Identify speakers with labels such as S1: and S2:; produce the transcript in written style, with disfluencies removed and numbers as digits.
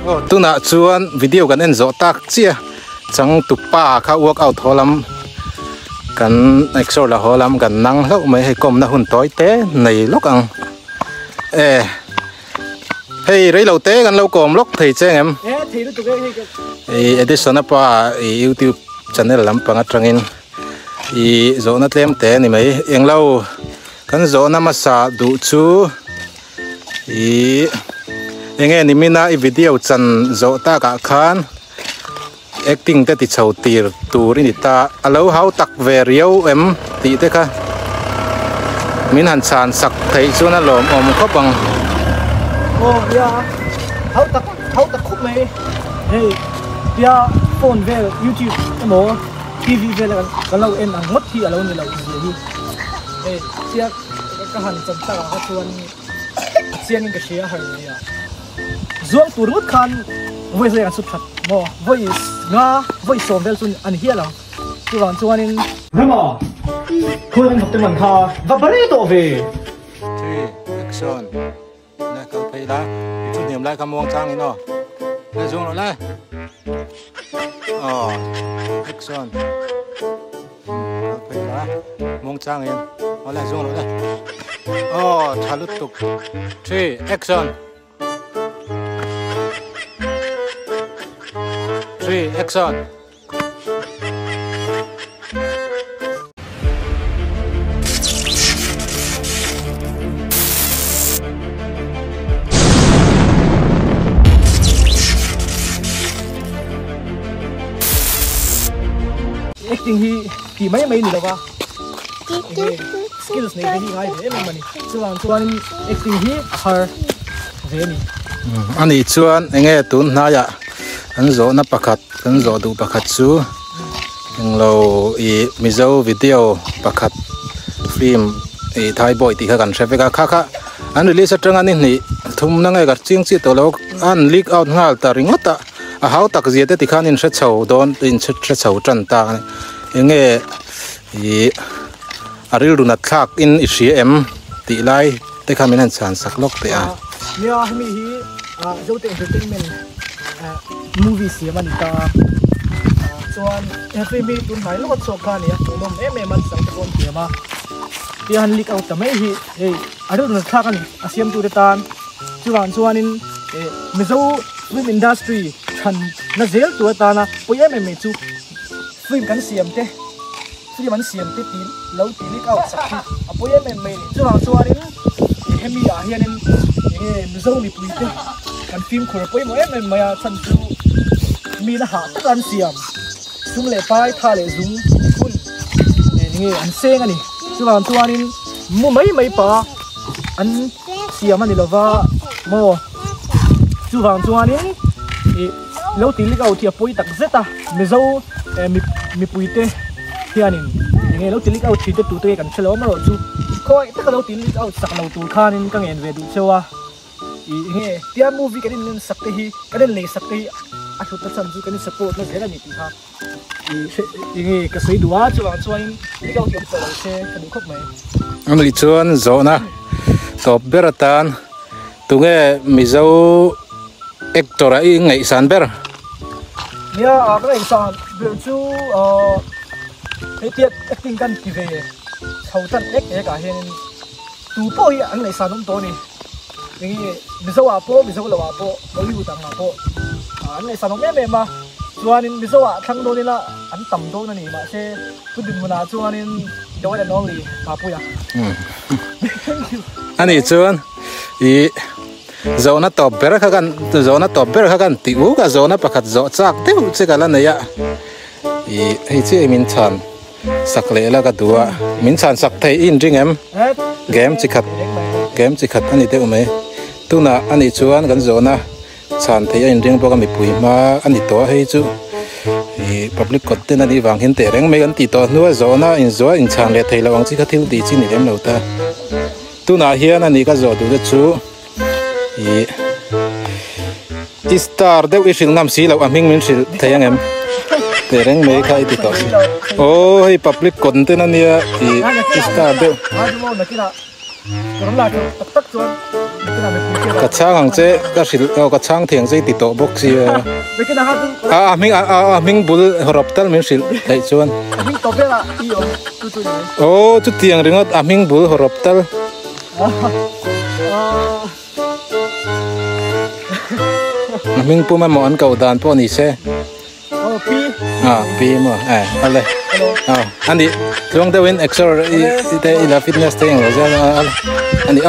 S1: tu na chuan video kan en zo tak chia chang tu pa kha work out holam kan exor la holam kan nang lo mai he kom na hun toy te nei lok ang hey rei lo te kan lo kom lok thei cheng em
S2: thei tu ke
S1: e edison pa YouTube channel lam pang atangin i zo na tlem te ni mai eng lo kan zo na ma sa du chu i enge ni mina i video chan zo ta ka khan acting te ti chho tir tur ni ta alo hau tak ve riau em ti te kha min han chan sak thei chu na lom om khopang
S2: ya hau tak khup mai hey ya phone về YouTube mo TV về là kan lo en ang mất thi alo ni lo ni hey sia ka han cham ta ka chuan xiên cái xe hơi này à zuang tur mut khan voi se kan sut khat mo voi nga voi som vel sun an hia la chuan in rama khoi kan thopte man kha va bare to ve
S1: action na kal phei la chu niam lai ka mong chang ino la zung lo la action kal phei la mong chang in la zung lo la chalut tuk 3 action 3 action
S2: acting hi ki mai ni lo ba skills này cái gì ngay thế mà mình chuan acting hi har thế ni
S1: ani chuan enge tun na ya an zo na pakhat an zo du pakhat chu englo I mizo video pakhat film thai boy ti kha kan traffic kha an release atang ani ni thum na ngai gar ching chi to lo an leak out ngal ta ringota a how tak zia te ti khan in chho don in chho tran ta enge aril runat thak in ICM ti lai te khamin an chan sak lok te a
S2: nia mi hi zote entertainment movie si man ta chuan every me tun mai lo chok kha ni nom em man sang kon ti ma ti han lik out ta mai hi ei aril runat thak an asiam tu tan chuan in mizo film industry than na zel tu ta na poyem me chu film kan siam te khi mình xem tiếp tin lâu tí đi cao sắc thì bây giờ mình chuan đến hemi à hiện nên mình dâu mình bùi thế kan phim khởi bây giờ mình mày chân chú mình là hạ tất anh xem chúng lệ pai tha lệ dùng phun nghe anh xem anh chuan đến mua mấy pa anh xem anh là va mua chuan đến lâu tí đi cao thì bùi tắc rất à mình dâu mình bùi thế hianin nghe lo tilik out thite tu te kan chelo ma ro chu khoi ta lo tilik out sak lo tu khanin ka ngen ve du chewa I nge tia movie kan in sak te hi kan le sak te a thu ta chan chu kan support no zela ni ti ha I nge ka sei duwa chuan tilik out ke lo se kan khop mai
S1: amli chuan zo na top beratan tunge mizo actor ai ngai san ber
S2: nia a ka ngai san ber chu cái tiết acting kan ki ve thau tan ek ka hen tu po hi ang nei sa nom to ni ngi mizo lo wa po Hollywood ang po ang nei sa nom me ma chuan in mizo a thang do ni la an tam do na ni ma se tu din mu na chuan in do da nong li ma pu ya
S1: ani chuan I zona top ber kha kan ti u ka zona pakhat zo chak te u che kala na ya I hei chi min chan sak le la ka duwa min chan sak thei in ring em game chi khat ani te umai tuna ani chuan kan zona chan thei in ring boka mi pui ma ani to hei chu I public content ani wang hin te reng me kan ti to nuwa zona in zo in chan le thei lawang chi kha thil ti chi ni dem lo ta tuna hian ani ka zo du chu I star deuh I hring ngam si lo aming min hril theiang em tereng me khai ti to hi public content ania I star deuh
S2: còn là tắc tắc chuan cái nào mình
S1: cả trang hàng chế cả xịt cả trang thieng chế tít tổ bốc gì
S2: với cái nào hát
S1: mình bul horop tal mình xịt thấy chuan
S2: mình tập là iyo tu này
S1: ô chút thieng ringot mình bul horop tal mình pu mà món cầu đàn po nị xe
S2: pi
S1: pi mà ale anh đi thường đâu in exer ite ila fitness thing rồi anh đi